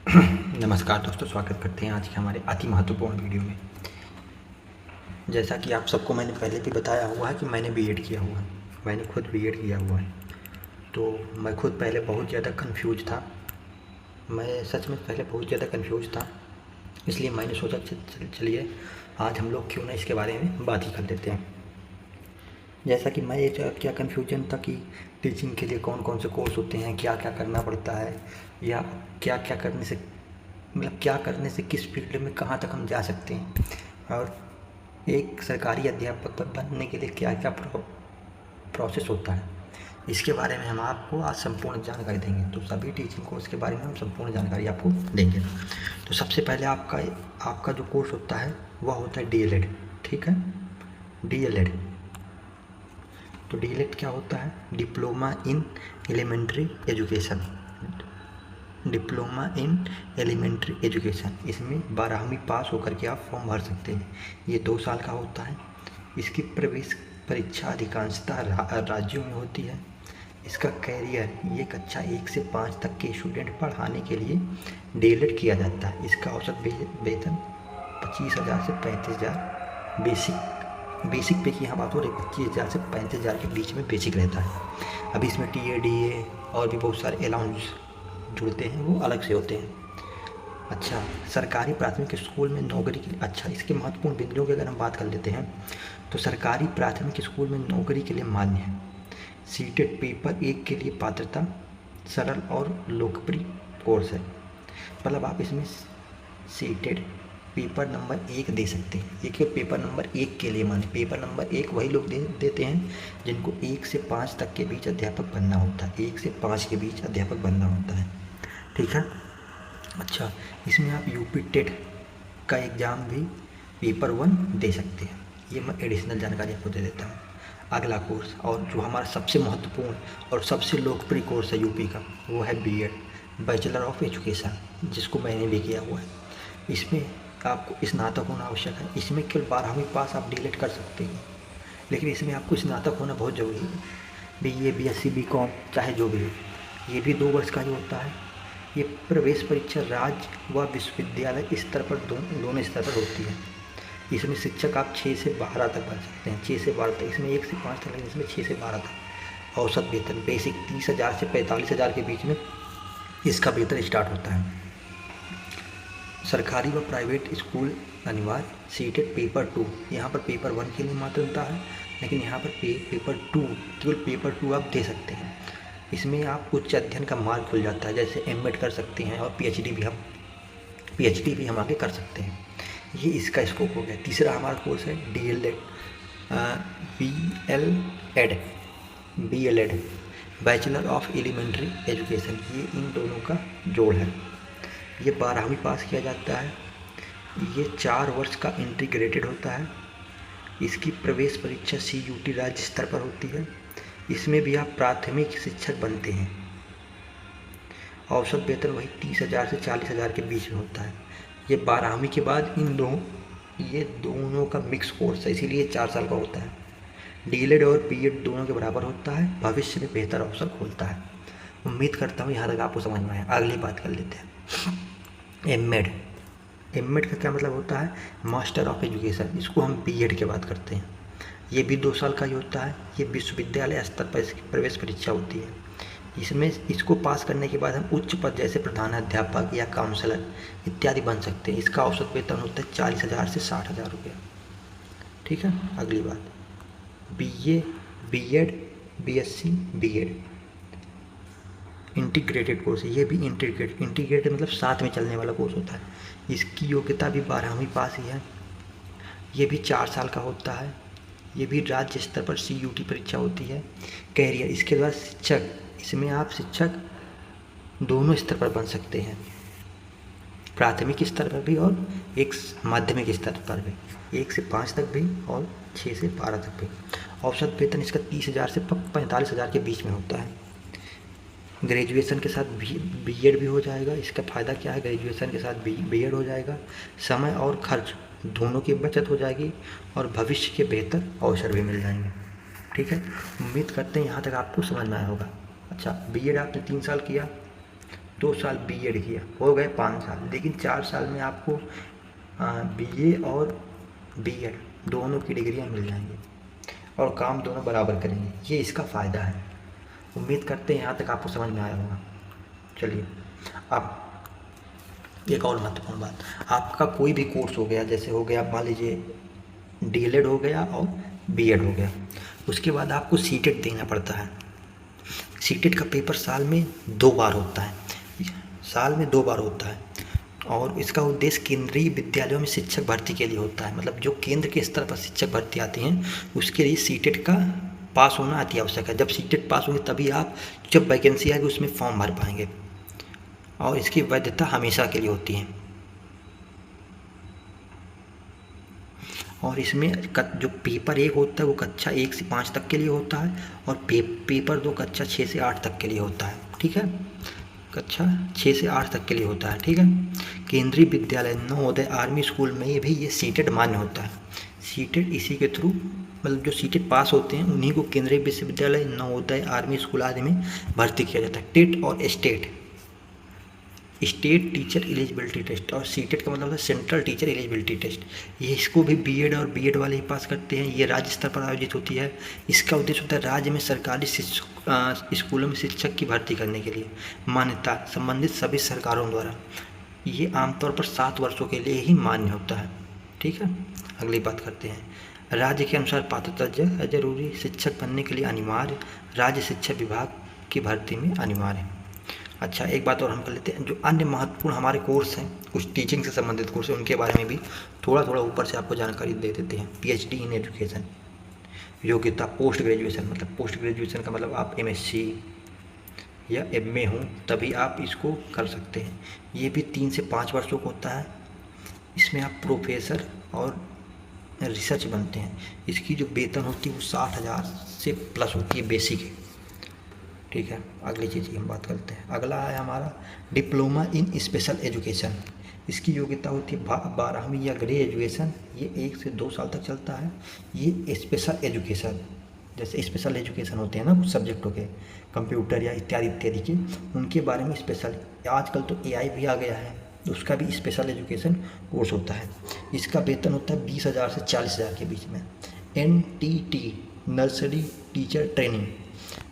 नमस्कार दोस्तों, स्वागत करते हैं आज के हमारे अति महत्वपूर्ण वीडियो में। जैसा कि आप सबको मैंने पहले भी बताया हुआ है कि मैंने बीएड किया हुआ है, मैंने खुद बीएड किया हुआ है। तो मैं खुद पहले बहुत ज़्यादा कन्फ्यूज था, मैं सच में पहले बहुत ज़्यादा कन्फ्यूज था। इसलिए मैंने सोचा चलिए आज हम लोग क्यों ना इसके बारे में बात ही कर लेते हैं। जैसा कि मैं क्या कन्फ्यूजन था कि टीचिंग के लिए कौन कौन से कोर्स होते हैं, क्या क्या करना पड़ता है, या क्या क्या करने से मतलब क्या करने से किस फील्ड में कहाँ तक हम जा सकते हैं, और एक सरकारी अध्यापक बनने के लिए क्या क्या प्रोसेस होता है। इसके बारे में हम आपको आज संपूर्ण जानकारी देंगे। तो सभी टीचिंग कोर्स के बारे में हम संपूर्ण जानकारी आपको देंगे। तो सबसे पहले आपका जो कोर्स होता है वह होता है डीएलएड। ठीक है, डीएलएड। तो डीएलएड क्या होता है? Diploma in elementary education. Diploma in elementary education. इसमें 12वीं पास होकर के आप फॉर्म भर सकते हैं। ये 2 साल का होता है। इसकी प्रवेश परीक्षा अधिकांशतः राज्यों में होती है। इसका कैरियर ये कक्षा 1 से 5 तक के स्टूडेंट पढ़ाने के लिए डीएलएड किया जाता है। इसका औसत वेतन 25,000 से 35,000 बेसिक पे की यहाँ बात हो रही, 25,000 से 35,000 के बीच में बेसिक रहता है। अभी इसमें टीए डीए और भी बहुत सारे अलाउंस जुड़ते हैं, वो अलग से होते हैं। अच्छा, सरकारी प्राथमिक स्कूल में नौकरी के लिए, अच्छा इसके महत्वपूर्ण बिंदुओं की अगर हम बात कर लेते हैं तो सरकारी प्राथमिक स्कूल में नौकरी के लिए मान्य है। सीटेट पेपर 1 के लिए पात्रता सरल और लोकप्रिय कोर्स है। मतलब आप इसमें सीटेट पेपर नंबर 1 दे सकते हैं। ये केवल पेपर नंबर 1 के लिए मान्य। पेपर नंबर 1 वही लोग देते हैं जिनको 1 से 5 तक के बीच अध्यापक बनना होता है। 1 से 5 के बीच अध्यापक बनना होता है। ठीक है। अच्छा, इसमें आप यूपी टेट का एग्ज़ाम भी पेपर 1 दे सकते हैं। ये मैं एडिशनल जानकारी आपको दे देता हूँ। अगला कोर्स, और जो हमारा सबसे महत्वपूर्ण और सबसे लोकप्रिय कोर्स है यूपी का, वो है बीएड, बैचलर ऑफ एजुकेशन, जिसको मैंने भी किया हुआ है। इसमें आपको स्नातक होना आवश्यक है। इसमें केवल 12वीं पास आप डीएलएड कर सकते हैं, लेकिन इसमें आपको स्नातक होना बहुत ज़रूरी है। बीए, बीएससी, बीकॉम, चाहे जो भी हो, ये भी 2 वर्ष का ही होता है। ये प्रवेश परीक्षा राज्य व विश्वविद्यालय स्तर पर दोनों स्तर पर होती है। इसमें शिक्षक आप 6 से 12 तक बन सकते हैं। 6 से 12 तक, इसमें 1 से 5 तक, लेकिन इसमें 6 से 12 तक। औसत वेतन बेसिक 30,000 से 45,000 के बीच में इसका वेतन स्टार्ट होता है। सरकारी व प्राइवेट स्कूल अनिवार्य। सीटेट पेपर 2, यहाँ पर पेपर 1 के लिए मान्यता है, लेकिन यहाँ पर पेपर 2, केवल पेपर 2 आप दे सकते हैं। इसमें आप उच्च अध्ययन का मार्ग खुल जाता है, जैसे एमएड कर सकते हैं और पीएचडी भी हम आगे कर सकते हैं। ये इसका स्कोप हो गया। तीसरा हमारा कोर्स है DElEd, BElEd, bachelor of elementary education. ये इन दोनों का जोड़ है। ये 12वीं पास किया जाता है। ये 4 वर्ष का इंटीग्रेटेड होता है। इसकी प्रवेश परीक्षा सीयूटी राज्य स्तर पर होती है। इसमें भी आप प्राथमिक शिक्षक बनते हैं। औसत वेतन वही 30,000 से 40,000 के बीच में होता है। ये 12वीं के बाद ये दोनों का मिक्स कोर्स है, इसीलिए 4 साल का होता है। डीएलएड और बीएड दोनों के बराबर होता है। भविष्य में बेहतर अवसर खोलता है। उम्मीद करता हूँ यहाँ तक आपको समझ में आया। अगली बात कर लेते हैं एमएड। एमएड का क्या मतलब होता है? Master of education. इसको हम बीएड की बात करते हैं। ये भी 2 साल का ही होता है। ये विश्वविद्यालय स्तर पर इसकी प्रवेश परीक्षा होती है। इसको पास करने के बाद हम उच्च पद जैसे प्रधानाध्यापक या काउंसलर इत्यादि बन सकते हैं। इसका औसत वेतन होता है 40,000 से 60,000 रुपये। ठीक है। अगली बात, BA, BEd, BSc, BEd integrated course है। ये भी इंटीग्रेटेड मतलब साथ में चलने वाला कोर्स होता है। इसकी योग्यता भी 12वीं पास ही है। ये भी 4 साल का होता है। ये भी राज्य स्तर पर सीयूटी परीक्षा होती है। कैरियर, इसके बाद शिक्षक। इसमें आप शिक्षक दोनों स्तर पर बन सकते हैं, प्राथमिक स्तर पर भी और एक माध्यमिक स्तर पर भी, 1 से 5 तक भी और 6 से 12 तक भी। औसत वेतन इसका 30,000 से 45,000 के बीच में होता है। ग्रेजुएशन के साथ बीएड भी हो जाएगा। इसका फ़ायदा क्या है? ग्रेजुएशन के साथ बीएड हो जाएगा, समय और खर्च दोनों की बचत हो जाएगी और भविष्य के बेहतर अवसर भी मिल जाएंगे। ठीक है। उम्मीद करते हैं यहाँ तक आपको समझ में आया होगा। अच्छा, बीएड आपने 3 साल किया 2 साल बीएड किया, हो गए 5 साल। लेकिन 4 साल में आपको बीए और बीएड दोनों की डिग्रियां मिल जाएंगी और काम दोनों बराबर करेंगे। ये इसका फ़ायदा है। उम्मीद करते हैं यहाँ तक आपको समझ में आया होगा। चलिए, अब एक और महत्वपूर्ण बात, आपका कोई भी कोर्स हो गया, जैसे हो गया मान लीजिए डीएलएड हो गया और बीएड हो गया, उसके बाद आपको सीटेट देना पड़ता है। सीटेट का पेपर साल में 2 बार होता है, साल में 2 बार होता है और इसका उद्देश्य केंद्रीय विद्यालयों में शिक्षक भर्ती के लिए होता है। मतलब जो केंद्र के स्तर पर शिक्षक भर्ती आती हैं उसके लिए सीटेट का पास होना अति आवश्यक है। जब सीटेट पास होंगे तभी आप जब वैकेंसी आएगी उसमें फॉर्म भर पाएंगे और इसकी वैधता हमेशा के लिए होती है। और इसमें जो पेपर 1 होता है वो कक्षा 1 से 5 तक के लिए होता है और पेपर 2 कक्षा 6 से 8 तक के लिए होता है। ठीक है, कक्षा 6 से 8 तक के लिए होता है। ठीक है, केंद्रीय विद्यालय नवोदय आर्मी स्कूल में भी ये सीटेट मान्य होता है। सीटेट इसी के थ्रू, मतलब जो सीटेट पास होते हैं उन्हीं को केंद्रीय विश्वविद्यालय नवोदय आर्मी स्कूल आदि में भर्ती किया जाता है। टेट और स्टेट टीचर एलिजिबिलिटी टेस्ट, और सीटेट का मतलब होता है सेंट्रल टीचर एलिजिबिलिटी टेस्ट। ये इसको भी बीएड और बीएड वाले ही पास करते हैं। ये राज्य स्तर पर आयोजित होती है। इसका उद्देश्य होता है राज्य में सरकारी स्कूलों में शिक्षक की भर्ती करने के लिए मान्यता संबंधित सभी सरकारों द्वारा। ये आमतौर पर 7 वर्षों के लिए ही मान्य होता है। ठीक है, अगली बात करते हैं। राज्य के अनुसार पात्रता जरूरी, शिक्षक बनने के लिए अनिवार्य, राज्य शिक्षा विभाग की भर्ती में अनिवार्य है। अच्छा, एक बात और हम कर लेते हैं, जो अन्य महत्वपूर्ण हमारे कोर्स हैं, कुछ टीचिंग से संबंधित कोर्स हैं, उनके बारे में भी थोड़ा थोड़ा ऊपर से आपको जानकारी दे देते हैं। पीएचडी इन एजुकेशन, योग्यता पोस्ट ग्रेजुएशन, मतलब पोस्ट ग्रेजुएशन का मतलब आप एमएससी या एमए हो तभी आप इसको कर सकते हैं। ये भी 3 से 5 वर्षों का होता है। इसमें आप प्रोफेसर और रिसर्च बनते हैं। इसकी जो वेतन होती है वो 60,000 से प्लस होती है, बेसिक है। ठीक है, अगली चीज़ की हम बात करते हैं। अगला है हमारा डिप्लोमा इन स्पेशल एजुकेशन। इसकी योग्यता होती है 12वीं या ग्रेजुएशन। ये 1 से 2 साल तक चलता है। ये स्पेशल एजुकेशन, जैसे स्पेशल एजुकेशन होते हैं ना कुछ सब्जेक्टों के, कंप्यूटर या इत्यादि इत्यादि के, उनके बारे में स्पेशल। आजकल तो एआई भी आ गया है, उसका भी स्पेशल एजुकेशन कोर्स होता है। इसका वेतन होता है 20,000 से 40,000 के बीच में। NTT नर्सरी टीचर ट्रेनिंग,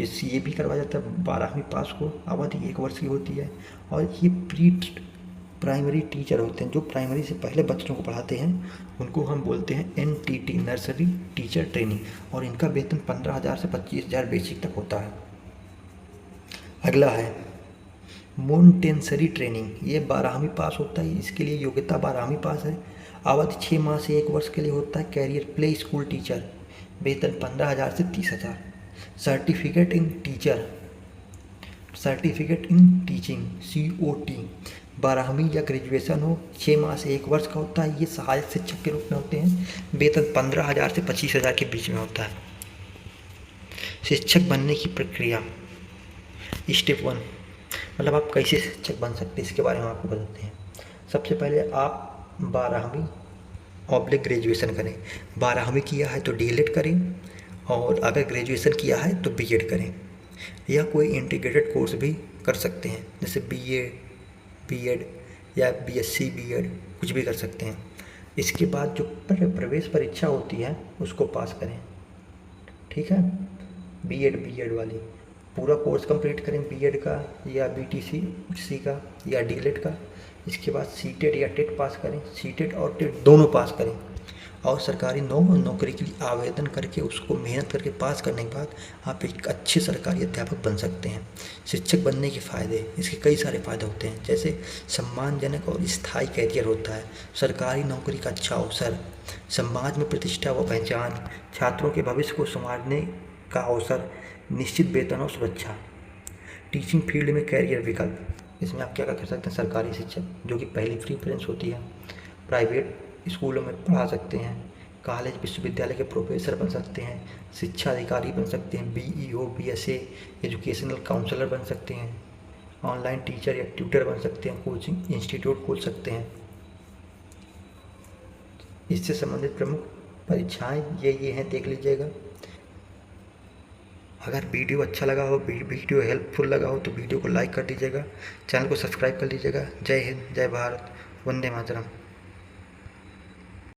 ये भी करवाया जाता है 12वीं पास को, अवधि 1 वर्ष की होती है। और ये प्री प्राइमरी टीचर होते हैं, जो प्राइमरी से पहले बच्चों को पढ़ाते हैं, उनको हम बोलते हैं NTT नर्सरी टीचर ट्रेनिंग, और इनका वेतन 15,000 से 25,000 बेसिक तक होता है। अगला है मोन्टेसरी ट्रेनिंग। ये 12वीं पास होता है, इसके लिए योग्यता 12वीं पास है। अवधि 6 माह से 1 वर्ष के लिए होता है। कैरियर प्ले स्कूल टीचर, वेतन 15,000 से 30,000। Certificate in teacher, certificate in teaching COT, 12वीं या ग्रेजुएशन हो, 6 माह से 1 वर्ष का होता है। ये सहायक शिक्षक के रूप में होते हैं। वेतन 15,000 से 25,000 के बीच में होता है। शिक्षक बनने की प्रक्रिया, स्टेप 1, मतलब आप कैसे शिक्षक बन सकते हैं इसके बारे में आपको बताते हैं। सबसे पहले आप 12वीं ग्रेजुएशन करें। 12वीं किया है तो डीएलएड करें, और अगर ग्रेजुएशन किया है तो बीएड करें, या कोई इंटीग्रेटेड कोर्स भी कर सकते हैं, जैसे बीए बीएड या बीएससी बीएड, कुछ भी कर सकते हैं। इसके बाद जो प्रवेश परीक्षा होती है उसको पास करें। ठीक है, बीएड वाली पूरा कोर्स कंप्लीट करें, बीएड का या बीटीसी का या डीएलएड का। इसके बाद सीटेट या टेट पास करें, सीटेट और टेट दोनों पास करें, और सरकारी नौकरी के लिए आवेदन करके उसको मेहनत करके पास करने के बाद आप एक अच्छे सरकारी अध्यापक बन सकते हैं। शिक्षक बनने के फ़ायदे, इसके कई सारे फ़ायदे होते हैं, जैसे सम्मानजनक और स्थायी कैरियर होता है, सरकारी नौकरी का अच्छा अवसर, समाज में प्रतिष्ठा व पहचान, छात्रों के भविष्य को संवारने का अवसर, निश्चित वेतन और सुरक्षा, टीचिंग फील्ड में कैरियर विकल्प। इसमें आप क्या क्या कर सकते हैं, सरकारी शिक्षक जो कि पहली प्रेफरेंस होती है, प्राइवेट स्कूलों में पढ़ा सकते हैं, कॉलेज विश्वविद्यालय के प्रोफेसर बन सकते हैं, शिक्षा अधिकारी बन सकते हैं, BEO BSA एजुकेशनल काउंसलर बन सकते हैं, ऑनलाइन टीचर या ट्यूटर बन सकते हैं, कोचिंग इंस्टीट्यूट खोल सकते हैं। इससे संबंधित प्रमुख परीक्षाएं ये हैं, देख लीजिएगा। अगर वीडियो अच्छा लगा हो, वीडियो हेल्पफुल लगा हो तो वीडियो को लाइक कर दीजिएगा, चैनल को सब्सक्राइब कर लीजिएगा। जय हिंद, जय भारत, वंदे मातरम।